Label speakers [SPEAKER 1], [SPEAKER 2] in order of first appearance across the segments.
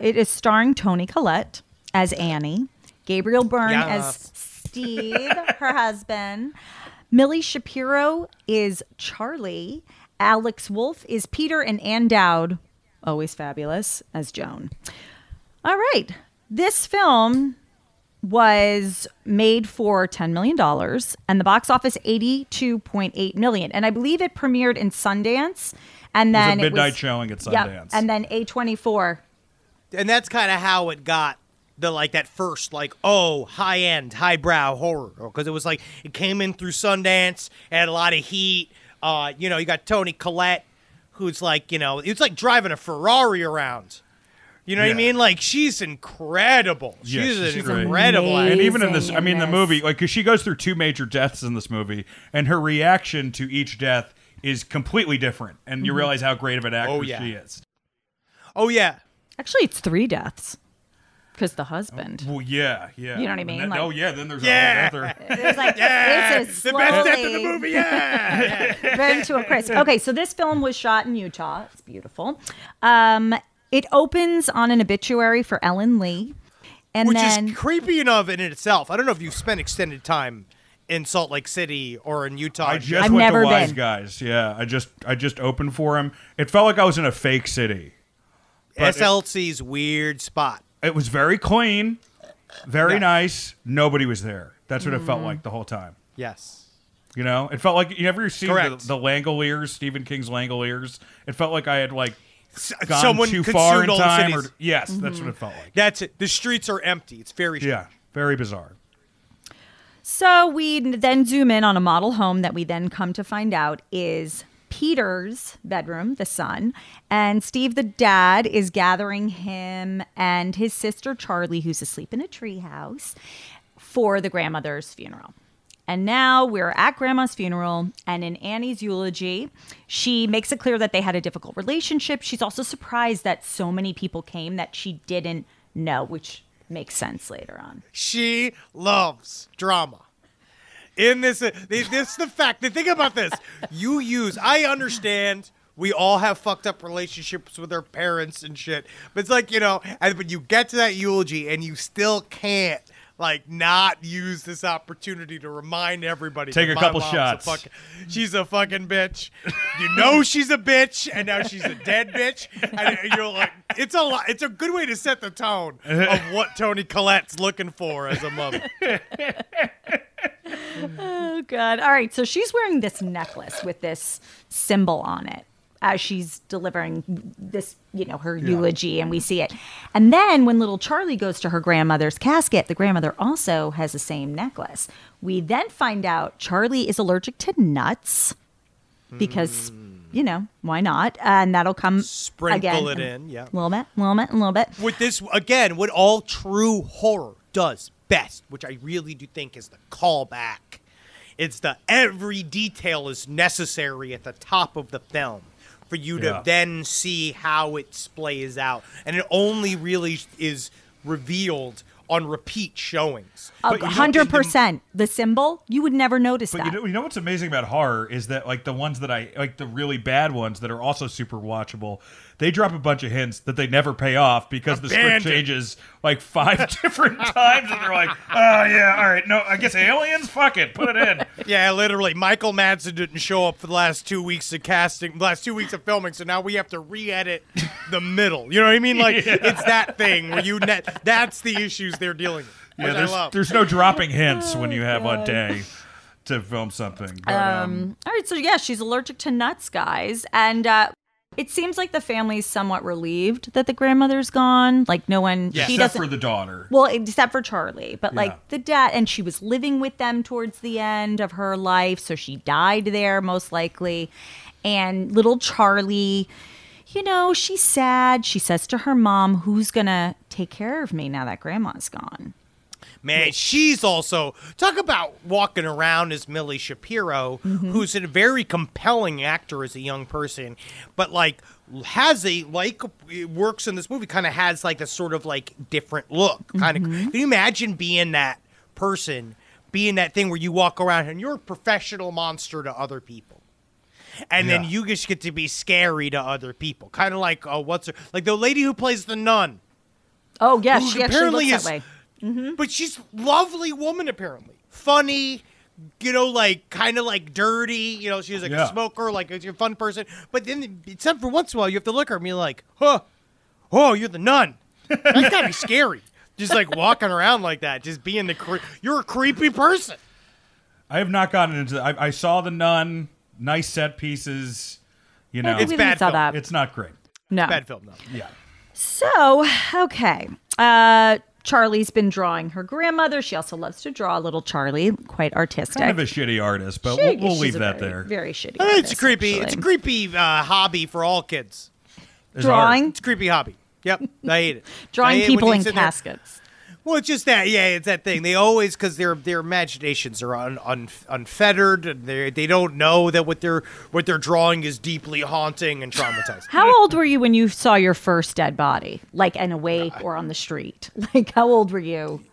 [SPEAKER 1] It is starring Toni Collette as Annie, Gabriel Byrne as Steve, her husband. Millie Shapiro is Charlie. Alex Wolff is Peter, and Ann Dowd, always fabulous, as Joan. All right. This film was made for $10 million and the box office $82.8 million. And I believe it premiered in Sundance. And then
[SPEAKER 2] it was a midnight showing at Sundance.
[SPEAKER 1] Yep, and then A24. And
[SPEAKER 3] that's kind of how it got that first, high-end, highbrow horror. Because it was it came in through Sundance, it had a lot of heat. You got Toni Collette, who's it's like driving a Ferrari around. You know what I mean? She's incredible. She's incredible.
[SPEAKER 2] And even in this, the movie, because she goes through two major deaths in this movie, and her reaction to each death is completely different. And you realize how great of an actress she is.
[SPEAKER 3] Oh, yeah.
[SPEAKER 1] Actually, it's 3 deaths. Because the husband.
[SPEAKER 2] Well, yeah.
[SPEAKER 1] You know what I mean?
[SPEAKER 2] Then, then there's a whole other.
[SPEAKER 1] It's it's
[SPEAKER 3] the best death in the movie, yeah.
[SPEAKER 1] Burned to a crisp. Okay, so this film was shot in Utah. It's beautiful. It opens on an obituary for Ellen Lee.
[SPEAKER 3] Which is creepy enough in itself. I don't know if you've spent extended time in Salt Lake City or in Utah.
[SPEAKER 2] I just went to Wise Guys. Yeah, I just opened for him. It felt like I was in a fake city.
[SPEAKER 3] SLC's weird spot.
[SPEAKER 2] It was very clean, very nice. Nobody was there. That's what it felt like the whole time.
[SPEAKER 3] Yes.
[SPEAKER 2] It felt like you ever seen the Langoliers, Stephen King's Langoliers? It felt like I had gone
[SPEAKER 3] someone
[SPEAKER 2] too far in time.
[SPEAKER 3] Yes,
[SPEAKER 2] that's what it felt like.
[SPEAKER 3] That's it. The streets are empty. It's very strange.
[SPEAKER 2] Yeah, very bizarre.
[SPEAKER 1] So we then zoom in on a model home that we then come to find out is Peter's bedroom, the son, and Steve, the dad, is gathering him and his sister Charlie, who's asleep in a treehouse, for the grandmother's funeral. And now we're at Grandma's funeral, and in Annie's eulogy, she makes it clear that they had a difficult relationship. She's also surprised that so many people came that she didn't know, which makes sense later on.
[SPEAKER 3] She loves drama. In this, this the fact. Think about this. I understand we all have fucked up relationships with our parents and shit. But it's but you get to that eulogy and you still can't, not use this opportunity to remind everybody.
[SPEAKER 2] Take a couple shots.
[SPEAKER 3] She's a fucking bitch. She's a bitch, and now she's a dead bitch. And you're it's a lot. It's a good way to set the tone of what Toni Collette's looking for as a mother.
[SPEAKER 1] Oh, God. All right. So she's wearing this necklace with this symbol on it as she's delivering this, her eulogy, and we see it. And then when little Charlie goes to her grandmother's casket, the grandmother also has the same necklace. We then find out Charlie is allergic to nuts because, why not? And that'll come
[SPEAKER 3] Sprinkle it in, yeah.
[SPEAKER 1] A little bit.
[SPEAKER 3] With this, again, what all true horror does best, which I really do think is the callback. It's every detail is necessary at the top of the film for you to then see how it plays out. And it only really is revealed on repeat showings.
[SPEAKER 1] 100%. The symbol, you would never notice that.
[SPEAKER 2] You know what's amazing about horror is that the ones that the really bad ones that are also super watchable, they drop a bunch of hints that they never pay off because the script changes 5 different times, and they're like, oh yeah, all right, no, I guess aliens, fuck it, put it in.
[SPEAKER 3] Yeah, literally, Michael Madsen didn't show up for the last 2 weeks of casting, last 2 weeks of filming, so now we have to re-edit the middle. You know what I mean? It's that thing where that's the issues they're dealing with.
[SPEAKER 2] Yeah, there's no dropping hints when you have a day to film something. But,
[SPEAKER 1] all right, so she's allergic to nuts, guys, and it seems like the family's somewhat relieved that the grandmother's gone. No one,
[SPEAKER 2] except for the daughter.
[SPEAKER 1] Well, except for Charlie, but the dad, and she was living with them towards the end of her life, so she died there most likely. And little Charlie, she's sad. She says to her mom, "Who's gonna take care of me now that Grandma's gone?"
[SPEAKER 3] Man, she's also, talk about walking around as Millie Shapiro, who's a very compelling actor as a young person, but has works in this movie, kind of has a sort of different look. Can you imagine being that person, being that thing where you walk around and you're a professional monster to other people? And then you just get to be scary to other people. Kind of the lady who plays the nun
[SPEAKER 1] Oh, yeah,
[SPEAKER 3] who
[SPEAKER 1] she actually
[SPEAKER 3] apparently
[SPEAKER 1] looks that way.
[SPEAKER 3] But she's a lovely woman, apparently. Funny, like, kind of, like, dirty. She's, like, a smoker, like, a fun person. But then, except for once in a while, you have to look at her and be like, oh, you're the nun. That's gotta be scary. Just, like, walking around like that. Just being you're a creepy person.
[SPEAKER 2] I have not gotten into I saw The Nun, nice set pieces.
[SPEAKER 3] It's bad film.
[SPEAKER 1] That.
[SPEAKER 2] It's not great.
[SPEAKER 1] No.
[SPEAKER 3] Bad film, though.
[SPEAKER 2] Yeah.
[SPEAKER 1] So, okay. Charlie's been drawing her grandmother. She also loves to draw little Charlie, quite artistic.
[SPEAKER 2] Kind of a shitty artist, but we'll leave that there.
[SPEAKER 1] Very shitty.
[SPEAKER 3] It's creepy. Actually. It's a creepy hobby for all kids.
[SPEAKER 1] Drawing?
[SPEAKER 3] It's a creepy hobby. Yep, I hate it.
[SPEAKER 1] Drawing people in caskets.
[SPEAKER 3] Well, it's just that. Yeah, it's that thing. They always, because their imaginations are unfettered. And they don't know that what they're drawing is deeply haunting and traumatizing.
[SPEAKER 1] How old were you when you saw your first dead body, like in a wake or on the street? Like, how old were you?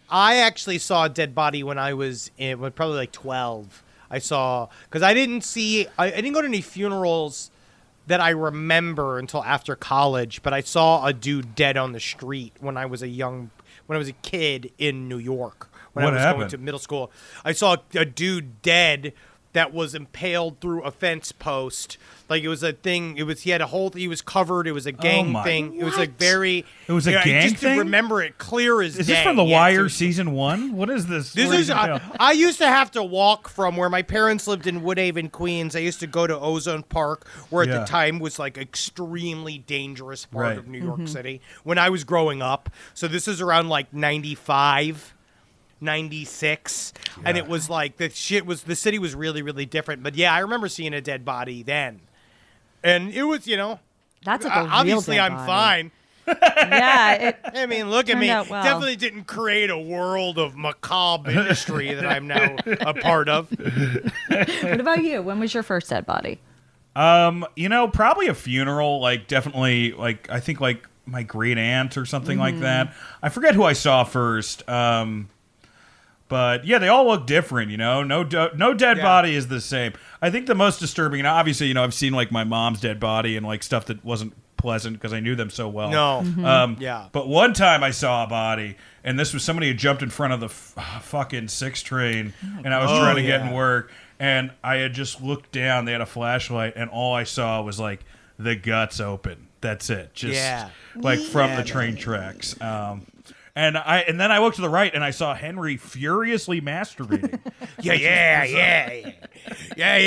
[SPEAKER 3] I actually saw a dead body when I was probably like 12. I saw, because I didn't go to any funerals that I remember until after college, but I saw a dude dead on the street when I was a kid in New York. When I was going to middle school, I saw a dude dead that was impaled through a fence post. Like, it was a thing. He was covered. It was a gang thing. It was like very.
[SPEAKER 2] It was a gang
[SPEAKER 3] just
[SPEAKER 2] thing?
[SPEAKER 3] to remember it clear as day.
[SPEAKER 2] Is this from The Wire season 1? What is this?
[SPEAKER 3] I used to have to walk from where my parents lived in Woodhaven, Queens. I used to go to Ozone Park, where at the time was like extremely dangerous part of New York City when I was growing up. So this is around like 95. 96, and it was like the city was really, really different. But yeah, I remember seeing a dead body then, and it was
[SPEAKER 1] That's like a
[SPEAKER 3] obviously
[SPEAKER 1] real
[SPEAKER 3] I'm
[SPEAKER 1] dead
[SPEAKER 3] fine.
[SPEAKER 1] Yeah,
[SPEAKER 3] I mean, look at me.
[SPEAKER 1] well.
[SPEAKER 3] Definitely didn't create a world of macabre industry that I'm now a part of.
[SPEAKER 1] What about you? When was your first dead body?
[SPEAKER 2] Probably a funeral. Like, definitely, like, I think like my great aunt or something like that. I forget who I saw first. But yeah, they all look different, No dead body is the same. I think the most disturbing, and obviously, I've seen like my mom's dead body and like stuff that wasn't pleasant because I knew them so well.
[SPEAKER 3] No.
[SPEAKER 2] But one time I saw a body, and this was somebody who jumped in front of the fucking 6 train, and I was trying to get in work, and I had just looked down. They had a flashlight, and all I saw was like the guts open. That's it. Just like from the train tracks. And then I looked to the right and I saw Henry furiously masturbating.
[SPEAKER 3] Yeah.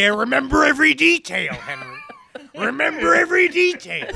[SPEAKER 3] Remember every detail, Henry. Remember every detail.